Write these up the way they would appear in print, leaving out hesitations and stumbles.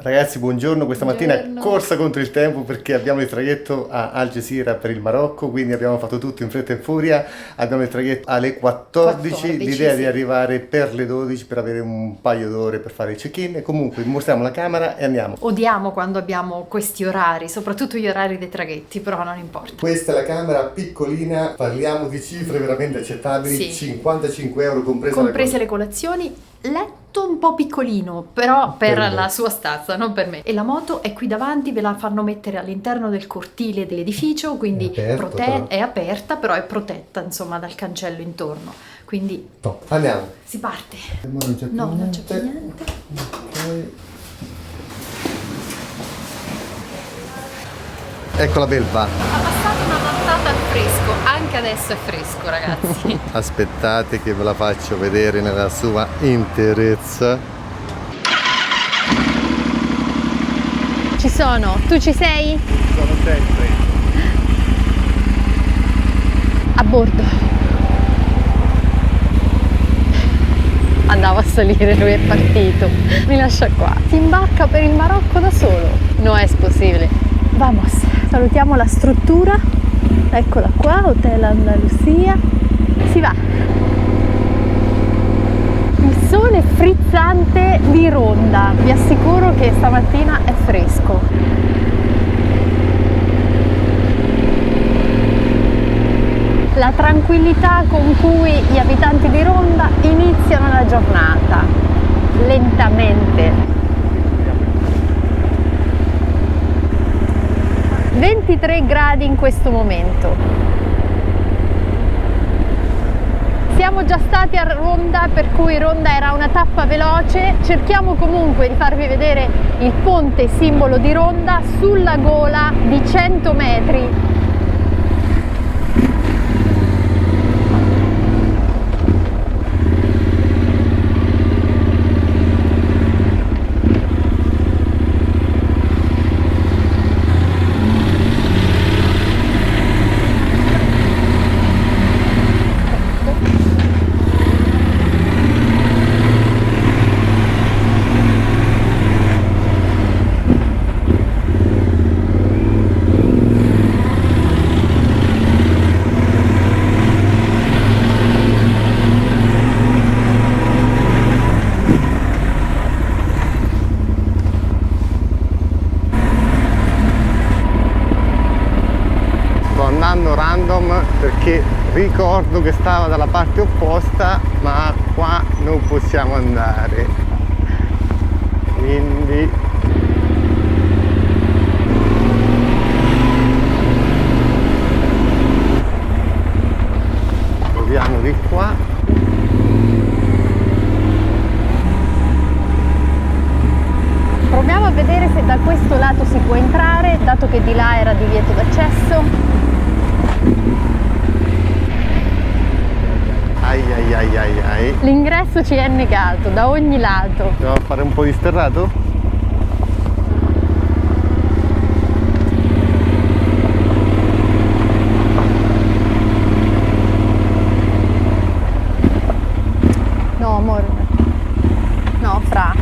Ragazzi, buongiorno. Questa mattina è Buongiorno. corsa contro il tempo perché abbiamo il traghetto a Algeciras per il Marocco, quindi abbiamo fatto tutto in fretta e furia. Abbiamo il traghetto alle 14, l'idea di sì. arrivare per le 12 per avere un paio d'ore per fare il check-in. E comunque mostriamo la camera e andiamo. Odiamo quando abbiamo questi orari, soprattutto gli orari dei traghetti, però non importa. Questa è la camera piccolina, parliamo di cifre veramente accettabili, Sì. 55 euro Comprese le colazioni, letto un po' piccolino, però per Per me. la sua stazza, non per me. E la moto è qui davanti, ve la fanno mettere all'interno del cortile dell'edificio, quindi È aperto, però. è aperta, però è protetta, insomma, dal cancello intorno. Quindi Top. Andiamo. si parte. Non c'è più No, non c'è più niente. niente. Ok. Ecco la belva. Ha passato una nottata al fresco, anche adesso è fresco, ragazzi. Aspettate che ve la faccio vedere nella sua interezza. Ci sono, tu ci sei? Sono sempre. A bordo. Andavo a salire, lui è partito. Mi lascia qua. Si imbarca per il Marocco da solo. No è possibile. Vamos, salutiamo la struttura. Eccola qua, Hotel Andalusia. Si va. Il sole frizzante di Ronda. Vi assicuro che stamattina è fresco. La tranquillità con cui gli abitanti di Ronda iniziano la giornata, lentamente. 23 gradi in questo momento. Siamo già stati a Ronda, per cui Ronda era una tappa veloce. Cerchiamo comunque di farvi vedere il ponte simbolo di Ronda sulla gola di 100 metri. Sto andando random perché ricordo che stava dalla parte opposta, ma qua non possiamo andare. Quindi proviamo di qua. Proviamo a vedere se da questo lato si può entrare, dato che di là era divieto d'accesso. Ai ai ai ai ai. L'ingresso ci è negato da ogni lato. Andiamo a fare un po' di sterrato? No, amore. No, Fra,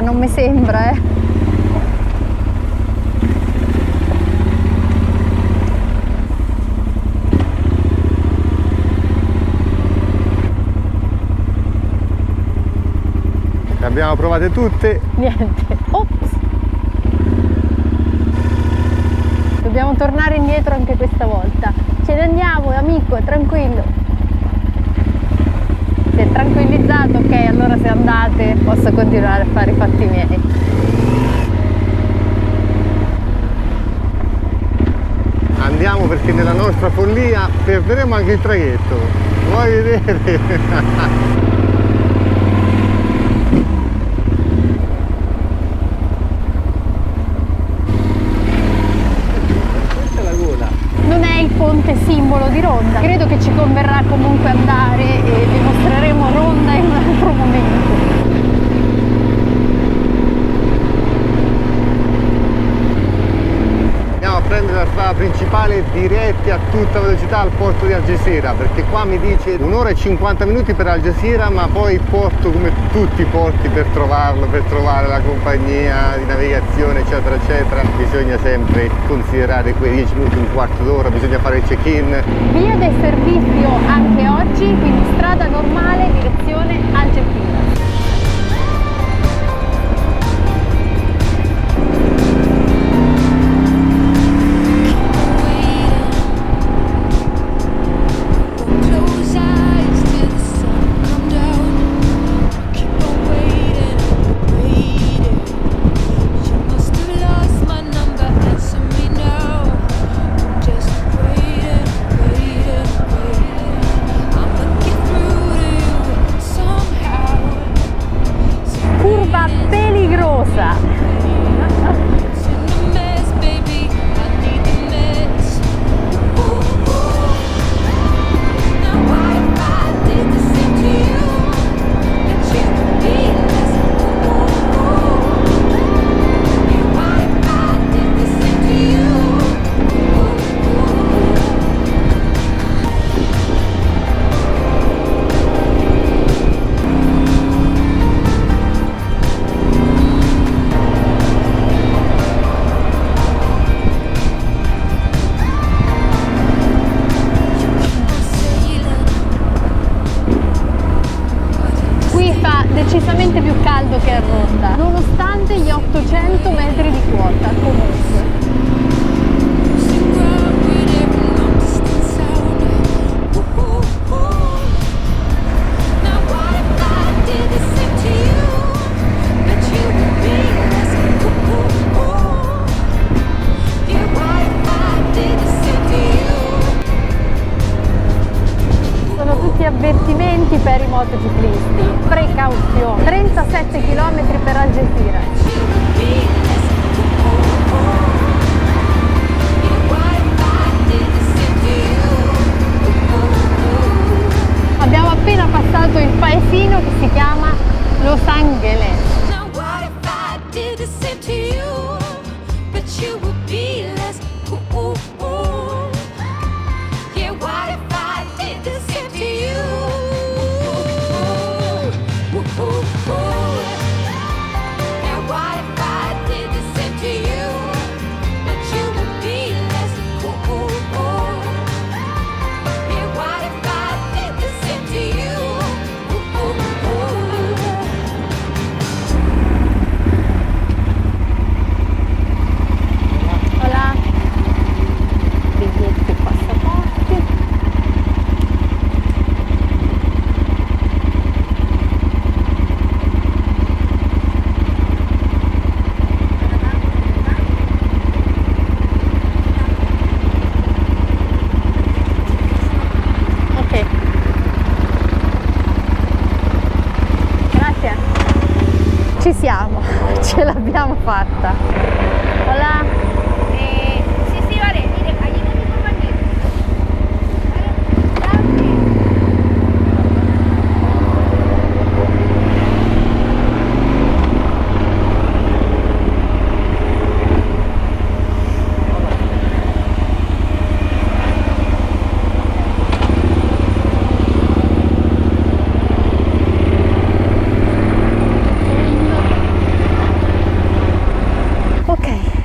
non mi sembra, Le abbiamo provate tutte. Niente. Ops. Dobbiamo tornare indietro anche questa volta. Ce ne andiamo, amico, tranquillo. Si è tranquillizzato, ok, allora se andate posso continuare a fare i fatti miei. Andiamo perché nella nostra follia perderemo anche il traghetto. Vuoi vedere? Questa è la gola. Non è il ponte simbolo di Ronda. Credo che ci converrà comunque andare e vi mostreremo Ronda in un altro momento. Andiamo a prendere la strada principale. principali diretti a tutta velocità al porto di Algeciras, perché qua mi dice 1 ora e 50 minuti per Algeciras, ma poi il porto, come tutti i porti, per trovarlo, per trovare la compagnia di navigazione eccetera eccetera, bisogna sempre considerare quei 10 minuti, un quarto d'ora, bisogna fare il check-in. Via del servizio anche oggi, quindi strada normale, direzione Algeciras. Decisamente più caldo che a Ronda, nonostante gli 800 metri di quota comunque. Sono tutti avvertimenti per i motociclisti. Precauzione. 37 km per Algeciras. Abbiamo appena passato il paesino che si chiama Los Angeles. Ci siamo, ce l'abbiamo fatta. Hola. Sí, sí, vale. Mire, allí con mi compañero. Vale.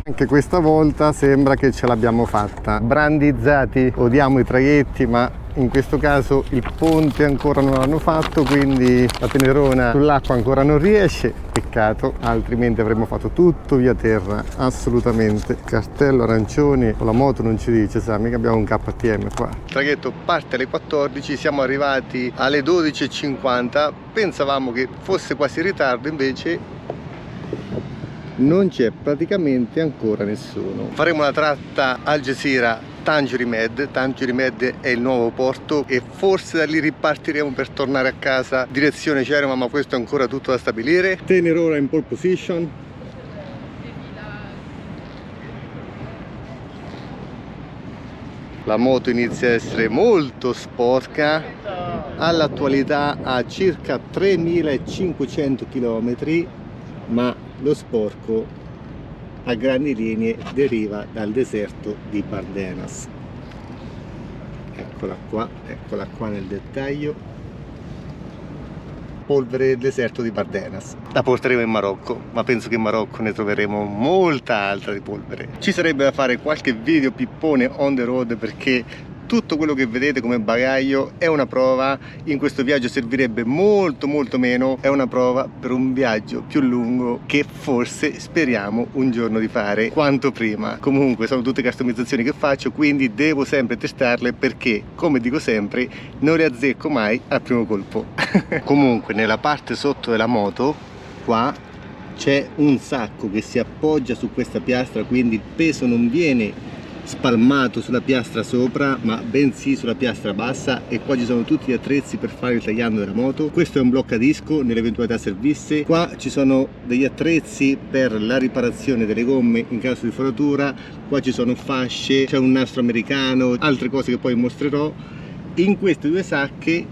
Anche questa volta sembra che ce l'abbiamo fatta. Brandizzati, odiamo i traghetti, ma in questo caso il ponte ancora non l'hanno fatto, quindi la Tenerona sull'acqua ancora non riesce. Peccato, altrimenti avremmo fatto tutto via terra, assolutamente. Cartello arancioni, con la moto non ci dice, sa, mica abbiamo un KTM qua. Il traghetto parte alle 14, siamo arrivati alle 12:50, pensavamo che fosse quasi in ritardo, invece non c'è praticamente ancora nessuno. Faremo la tratta Algeciras-Tangier Med. Tangier Med è il nuovo porto e forse da lì ripartiremo per tornare a casa direzione Cerema, ma questo è ancora tutto da stabilire. Tenerona in pole position. La moto inizia a essere molto sporca, all'attualità ha circa 3500 km, ma lo sporco a grandi linee deriva dal deserto di Bardenas. Eccola qua nel dettaglio. Polvere del deserto di Bardenas. La porteremo in Marocco, ma penso che in Marocco ne troveremo molta altra di polvere. Ci sarebbe da fare qualche video pippone on the road, perché tutto quello che vedete come bagaglio è una prova. In questo viaggio servirebbe molto meno, è una prova per un viaggio più lungo che forse speriamo un giorno di fare quanto prima. Comunque sono tutte customizzazioni che faccio, quindi devo sempre testarle, perché come dico sempre non le azzecco mai al primo colpo. Comunque nella parte sotto della moto qua c'è un sacco che si appoggia su questa piastra, quindi il peso non viene spalmato sulla piastra sopra, ma bensì sulla piastra bassa, e qua ci sono tutti gli attrezzi per fare il tagliando della moto. Questo è un bloccadisco nell'eventualità servisse. Qua ci sono degli attrezzi per la riparazione delle gomme in caso di foratura, qua ci sono fasce, c'è un nastro americano, altre cose che poi mostrerò. In queste due sacche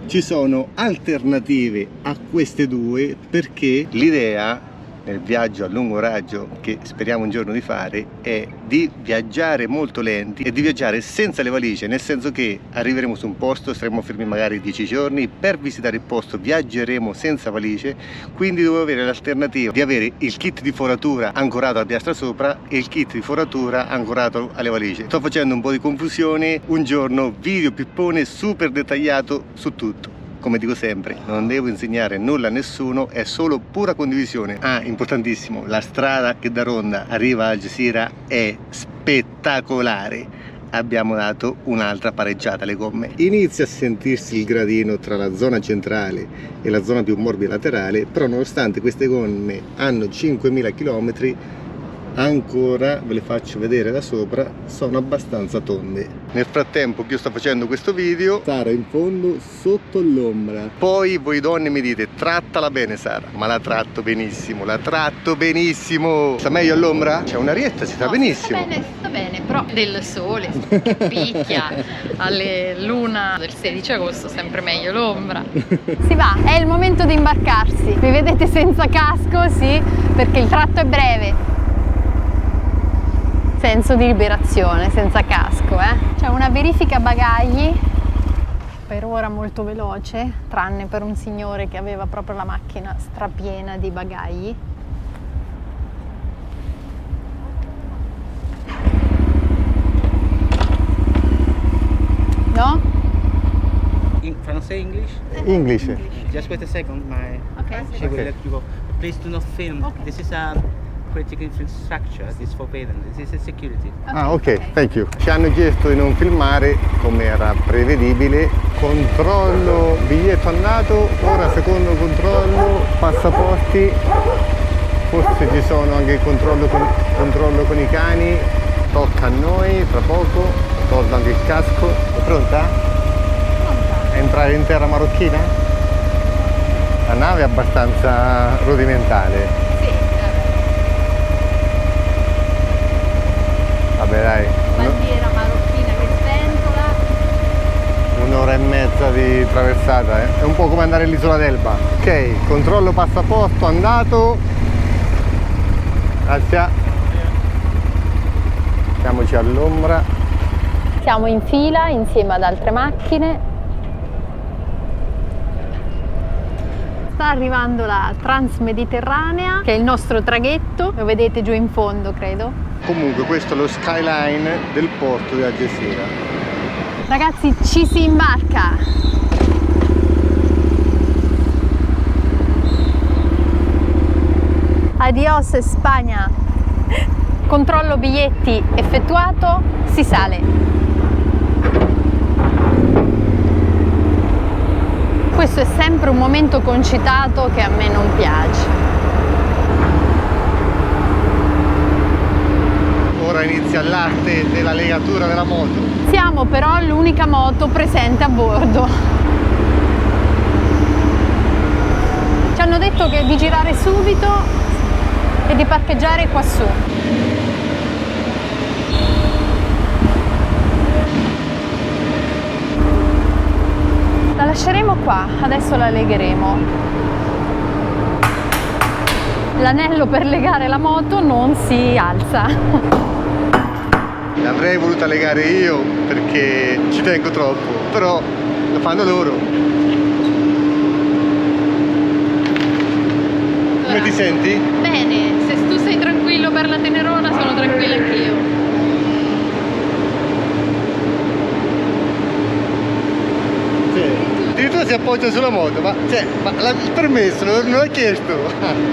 ci sono alternative a queste due, perché l'idea nel viaggio a lungo raggio che speriamo un giorno di fare è di viaggiare molto lenti e di viaggiare senza le valigie, nel senso che arriveremo su un posto, saremo fermi magari 10 giorni, per visitare il posto viaggeremo senza valigie, quindi devo avere l'alternativa di avere il kit di foratura ancorato alla piastra sopra e il kit di foratura ancorato alle valigie. Sto facendo un po' di confusione, un giorno video pippone super dettagliato su tutto. Come dico sempre, non devo insegnare nulla a nessuno, è solo pura condivisione. Ah, importantissimo, la strada che da Ronda arriva a Algeciras è spettacolare. Abbiamo dato un'altra pareggiata alle gomme. Inizia a sentirsi il gradino tra la zona centrale e la zona più morbida laterale, però nonostante queste gomme hanno 5000 km, ancora, ve le faccio vedere da sopra, sono abbastanza tonde. Nel frattempo che io sto facendo questo video, Sara in fondo sotto l'ombra. Poi voi donne mi dite: trattala bene Sara, ma la tratto benissimo, la tratto benissimo. Sta meglio all'ombra? C'è un'arietta, si sta benissimo. Sta bene, però del sole che picchia alle luna del 16 agosto, sempre meglio l'ombra. Si va, è il momento di imbarcarsi. Mi vedete senza casco? Sì, perché il tratto è breve. Senso di liberazione, senza casco, C'è una verifica bagagli, per ora molto veloce, tranne per un signore che aveva proprio la macchina strapiena di bagagli. No? In Francese, English? English. Just wait a second, Okay. she will Okay. let you go. Please do not film. Okay. This is a critical infrastructure. This is forbidden. This is security. Ah, ok, thank you. Ci hanno chiesto di non filmare, come era prevedibile. Controllo biglietto andato, ora secondo controllo passaporti, forse ci sono anche il controllo con i cani. Tocca a noi tra poco, tolgo anche il casco. È pronta? Pronta. Entrare in terra marocchina? La nave è abbastanza rudimentale. Sì, Vabbè dai, bandiera marocchina che sventola. un'ora e mezza di traversata, È un po' come andare all'isola d'Elba. Ok, controllo passaporto andato. Grazie. Mettiamoci all'ombra. Siamo in fila insieme ad altre macchine. Sta arrivando la Transmediterranea, che è il nostro traghetto, lo vedete giù in fondo, credo. Comunque questo è lo skyline del porto di Algeciras. Ragazzi, ci si imbarca! Adios Spagna! Controllo biglietti effettuato, si sale. Questo è sempre un momento concitato che a me non piace. Ora inizia l'arte della legatura della moto. Siamo però l'unica moto presente a bordo. Ci hanno detto di girare subito e di parcheggiare qua su. La lasceremo qua, adesso la legheremo. l'anello per legare la moto non si alza. L'avrei voluta legare io perché ci tengo troppo, però lo fanno loro. Come ti senti? Bene, se tu sei tranquillo per la Tenerona, sono tranquilla anch'io. Addirittura si appoggia sulla moto, ma il permesso non l'ha chiesto.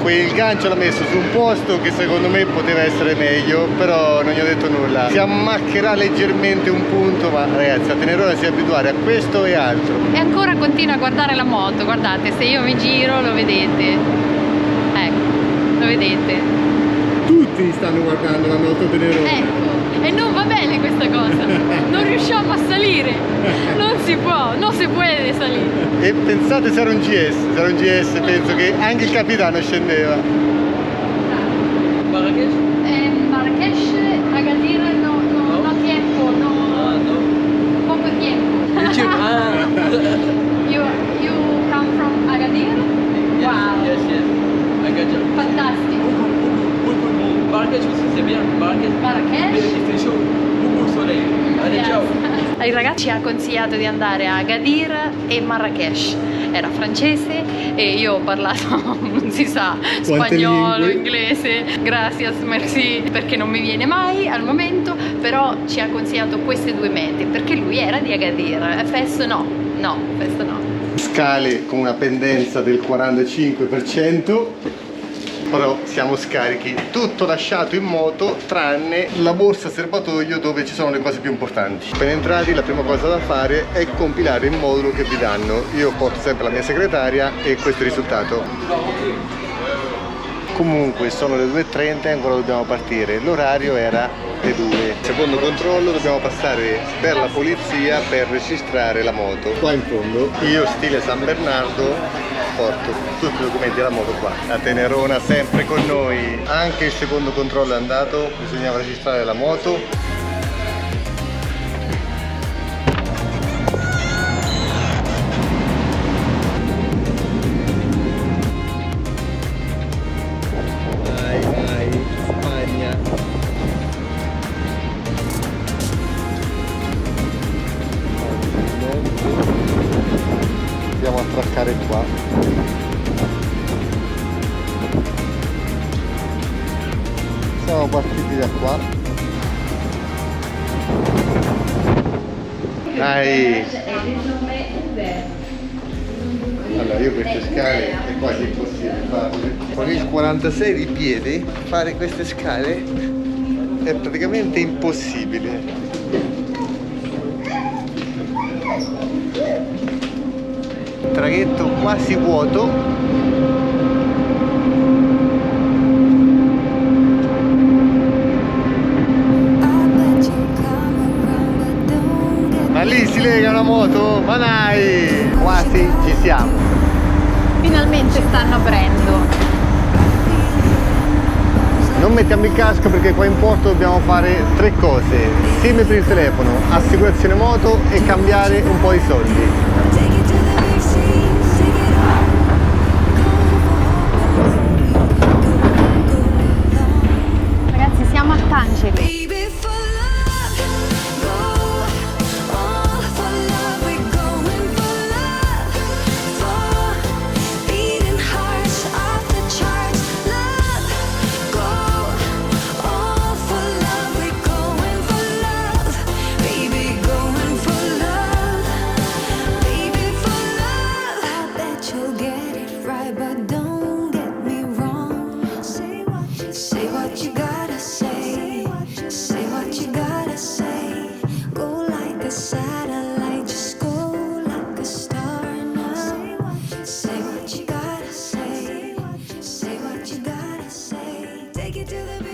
Quel gancio l'ha messo su un posto che secondo me poteva essere meglio, però non gli ho detto nulla. Si ammaccherà leggermente un punto, ma ragazzi, a Tenerona si abituare a questo e altro. E ancora continua a guardare la moto, guardate, se io mi giro lo vedete. Ecco, lo vedete. Tutti stanno guardando la moto Tenerona. Ecco, e non va bene questa cosa. Non riusciamo a salire. Non si può, non si può salire. E pensate se era un GS, penso che anche il capitano scendeva. Marrakech? Marrakech, Agadir, no tiempo, no. Poco tiempo. You come from Agadir? Wow. Yes. Agadir. Fantastico. Marrakech aussi c'est bien. Marrakech. Marrakech? Il fait chaud. Beaucoup soleil. Allez, ciao. Il ragazzo ci ha consigliato di andare a Agadir e Marrakech. Era francese e io ho parlato, non si sa, spagnolo, inglese, gracias, merci, perché non mi viene mai al momento, però ci ha consigliato queste due mete, perché lui era di Agadir. Festo no. Scale con una pendenza del 45%. Però siamo scarichi, tutto lasciato in moto tranne la borsa serbatoio dove ci sono le cose più importanti. Appena entrati la prima cosa da fare è compilare il modulo che vi danno. Io porto sempre la mia segretaria e questo è il risultato. Comunque sono le 2:30 e ancora dobbiamo partire, l'orario era le 2. Secondo controllo dobbiamo passare per la polizia per registrare la moto. Qua in fondo, io stile San Bernardo porto tutti i documenti della moto qua. La Tenerona sempre con noi. Anche il secondo controllo è andato, bisognava registrare la moto. Andiamo a attraccare qua. Siamo partiti da qua. Dai! Allora io queste scale è quasi impossibile farle. Con il 46 di piedi fare queste scale è praticamente impossibile. Traghetto quasi vuoto. Ma lì si lega una moto? Ma dai! Quasi ci siamo. Finalmente stanno aprendo. Non mettiamo il casco perché qua in porto dobbiamo fare 3 cose: SIM per il telefono, assicurazione moto e cambiare un po' di soldi. Siamo a Tangeli. Take it to the